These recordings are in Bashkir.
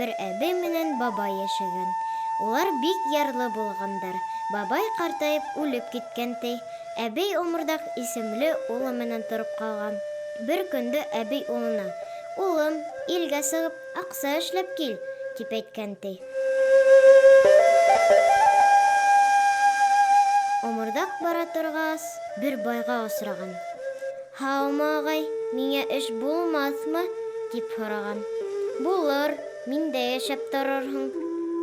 бер әбей менән бабай йәшәгән. Улар бик ярлы булгандар. Бабай ҡартайып үлеп киткән, ти. Әбей Оморҙаҡ исемле улы менән тороп ҡалған. Бер көндө әбей улына: «Улым, илгә сығып, аҡса эшләп кил», тип әйткән, ти. Оморҙаҡ бара торғас, бер байға осраған. «Һаумы, ағай, миңә эш булмаҫмы?» тип һораған. «Булыр, миндә йәшәп торорһоң».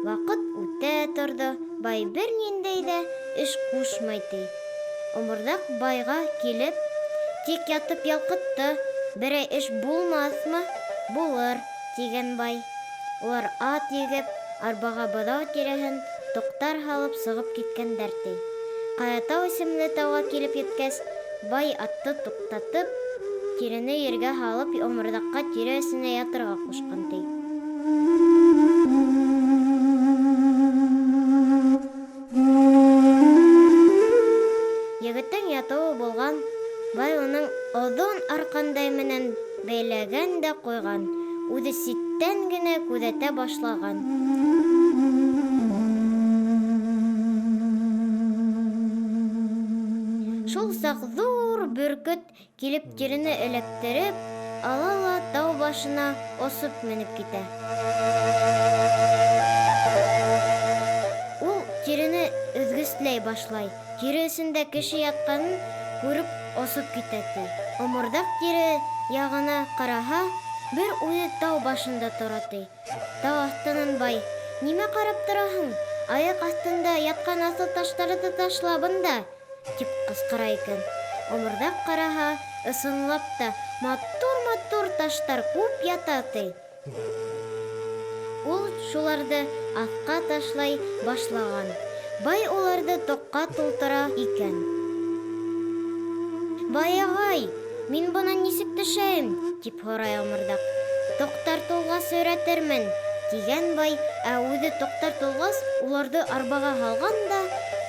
Ваҡыт үтә торҙо, бай бер ниндәй ҙә эш ҡушмай, ти. Оморҙаҡ байға килеп, тик ятып ялҡытты. «Берәй эш булмаҫмы?» «Булыр», тигән бай. Улар ат егеп, арбаға быҙау тирәһен тоҡтар һалып сығып киткәндәр, ти. Ҡаятау исемле тауға килеп еткәс, бай атты туҡтатып, тирене ергә һалып, Оморҙаҡҡа тире эсенә ятырға ҡушҡан, ти. Егеттең ятыуы булған, бай уның оҙон арҡандай менән бәйләгән дә ҡуйған. Үҙе ситтән генә күҙәтә башлаған. Шул саҡ ҙур бөркөт килеп тирене эләктереп ала ла тау башына осоп менеп китә. Ул тирене өҙгөсләй башлай. Тире эсендә кеше ятҡанын күреп осоп китә, ти. Оморҙаҡ тире яғына ҡараһа, бер үҙе тау башында тора, ти. Тау аҫтынан бай: «Нимә ҡарап тораһың? Аяҡ аҫтында ятҡан аҫыл таштарҙы ташла бында!» тип ҡысҡыра икән. Оморҙаҡ ҡараһа, ысынлап та матур-матур таштар күп ята, ти. Ул шуларҙы аҫҡа ташлай башлаған. Бай уларҙы тоҡҡа тултыра икән. «Бай ағай, мин бынан нисек төшәйем?» тип һорай Оморҙаҡ. «Тоҡтар тулғас өйрәтермен», тигән бай, ә үҙе тоҡтар тулғас уларҙы арбаға һалған да: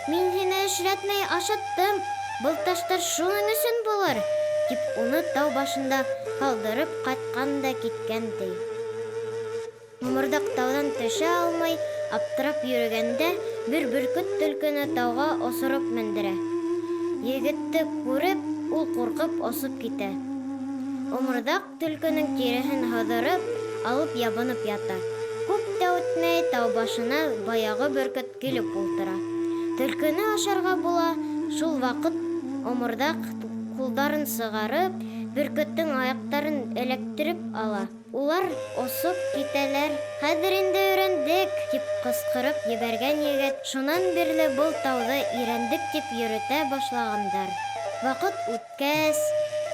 «Мин һине эшләтмәй ашаттым, был таштар шуның өсөн булыр», тип уны тау башында ҡалдырып ҡайтҡан да киткән, ти. Оморҙаҡ тауҙан төшә алмай, аптырап йөрөгәндә, бер бөркөт төлкөнө тауға осороп мендерә. Егетте күреп, ул ҡурҡып осоп китә. Оморҙаҡ төлкөнөң тиреһен һыҙырып, алып ябынып ята. Күп тә үтмәй, тау башына баяғы бөркөт килеп ултыра. Төлкөнө ашарға була. Шул ваҡыт Оморҙаҡ ҡулдарын сығарып, бөркөттөң аяҡтарын эләктереп ала. Улар осоп китәләр. «Хәҙер инде өйрәндек», тип ҡысҡырып ебәргән егет шунан бирле был тауҙы өйрәндек тип йөрөтә башлағандар. Ваҡыт үткәс,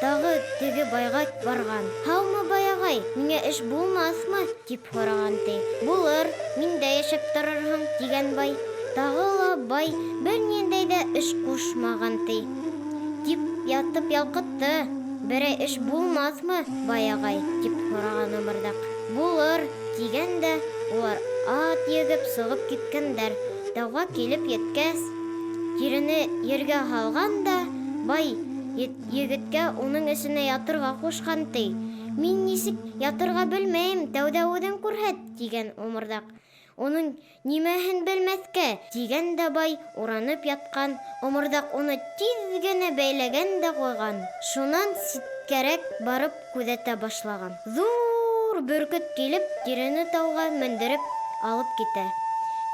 тағы теге байға барған. «Һаумы, бай ағай, миңә эш булмаҫмы?» тип һораған, ти. «Булыр, миндә йәшәп торорһоң», тигән бай. Тағы ла бай бер ниндәй ҙә эш ҡушмаған, ти. Тип ятып ялҡытты. «Берәй эш булмаҫмы, бай ағай?» тип һораған Оморҙаҡ. «Булыр», тигән дә, улар ат егеп сығып киткәндәр. Тауға килеп еткәс, тирене ергә һалған да, бай егеткә уның эсенә ятырға ҡушҡан, ти. «Мин нисек ятырға белмәйем, тәүҙә үҙең күрһәт», тигән Оморҙаҡ. «Уның нимәһен белмәҫкә?» тигән дә бай уранып ятҡан. Оморҙаҡ уны тиҙ генә бәйләгән дә ҡуйған. Шунан ситкәрәк барып күҙәтә башлаған. Ҙур бөркөт килеп, тирене тауға мендереп алып китә.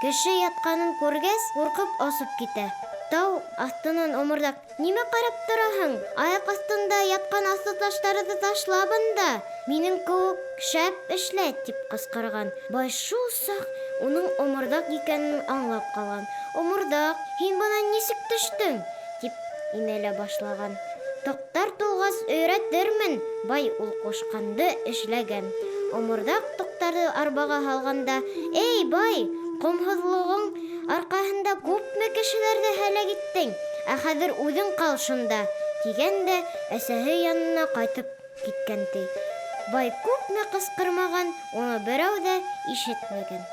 Кеше ятҡанын күргәс, ҡурҡып осоп китә. Тау аҫтынан Оморҙаҡ: «Нимә ҡарап тораһың? Аяҡ аҫтында ятҡан аҫыл таштарҙы ташла бында! Минең кеүек шәп эшлә!» тип ҡысҡырған. Бай шул саҡ уның Оморҙаҡ икәнен аңлап ҡалған. «Оморҙаҡ, һин бынан нисек төштөң?» тип инәлә башлаған. «Тоҡтар тулғас өйрәтермен», бай ул ҡушҡанды эшләгән. Оморҙаҡ тоҡтарҙы арбаға һалғанда: «Эй, бай, ҡомһоҙлоғоң арҡаһында күпме кешеләрҙе һәләк иттең, ә хәҙер үҙең ҡал шунда», тигән дә әсәһе янына ҡайтып киткән, ти. Бай күпме ҡысҡырмаған, уны берәү ҙә ишетмәгән.